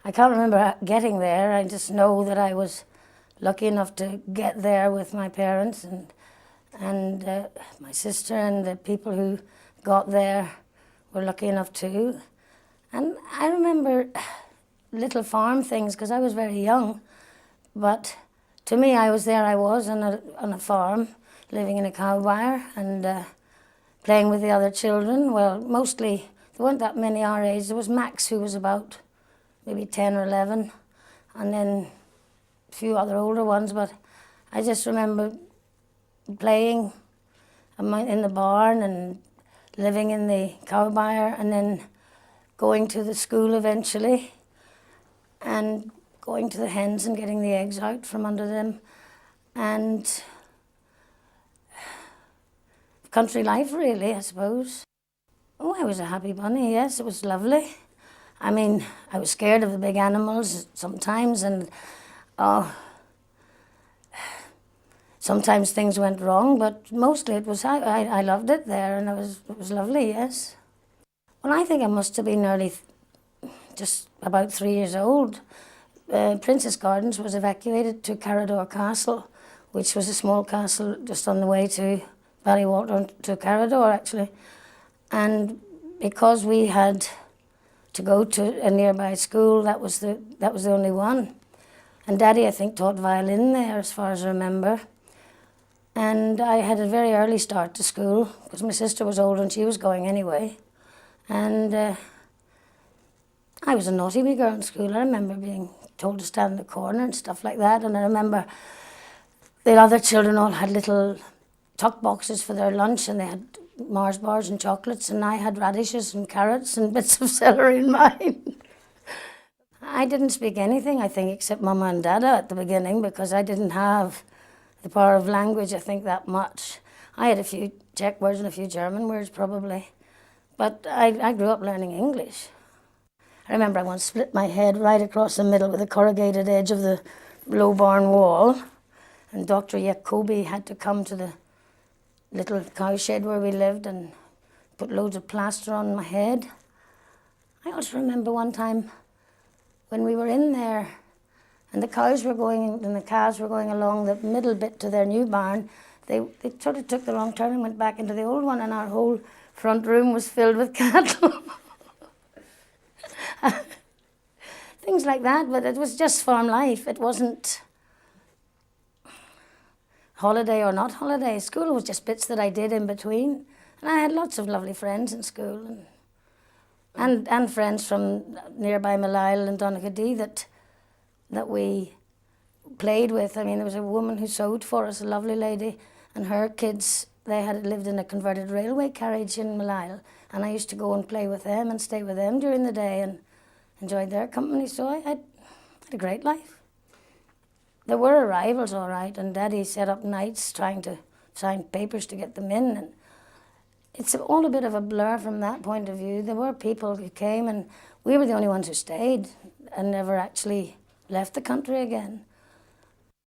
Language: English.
I can't remember getting there. I just know that I was lucky enough to get there with my parents and my sister, and the people who got there were lucky enough too. And I remember little farm things because I was very young, but to me I was on a farm, living in a cow byre and playing with the other children. Well, mostly, there weren't that many our age. There was Max, who was about maybe 10 or 11, and then a few other older ones, but I just remember playing in the barn and living in the cow byre, and then going to the school eventually and going to the hens and getting the eggs out from under them, and country life really, I suppose. Oh, I was a happy bunny, yes, it was lovely. I mean, I was scared of the big animals sometimes, and sometimes things went wrong, but mostly it was, I loved it there, and it was lovely, yes. Well, I think I must have been nearly just about 3 years old. Princess Gardens was evacuated to Carrador Castle, which was a small castle just on the way to Ballywalter, to Carrador actually. And because we had to go to a nearby school, that was the only one. And Daddy, I think, taught violin there, as far as I remember. And I had a very early start to school, because my sister was older and she was going anyway. And I was a naughty wee girl in school. I remember being told to stand in the corner and stuff like that. And I remember the other children all had little tuck boxes for their lunch, and they had Mars bars and chocolates, and I had radishes and carrots and bits of celery in mine. I didn't speak anything, I think, except Mama and Dada at the beginning, because I didn't have the power of language, I think, that much. I had a few Czech words and a few German words, probably. But I grew up learning English. I remember I once split my head right across the middle with the corrugated edge of the low barn wall, and Dr. Jacobi had to come to the little cow shed where we lived and put loads of plaster on my head. I also remember one time when we were in there and the cows were going and the calves were going along the middle bit to their new barn. They sort of took the wrong turn and went back into the old one, and our whole front room was filled with cattle. Things like that, but it was just farm life. It wasn't holiday or not holiday. School was just bits that I did in between. And I had lots of lovely friends in school, and friends from nearby Malile and Donaghadee that we played with. I mean, there was a woman who sewed for us, a lovely lady, and her kids, they had lived in a converted railway carriage in Malile, and I used to go and play with them and stay with them during the day and enjoyed their company, so I had a great life. There were arrivals, all right, and Daddy set up nights trying to sign papers to get them in, and it's all a bit of a blur from that point of view. There were people who came, and we were the only ones who stayed and never actually left the country again.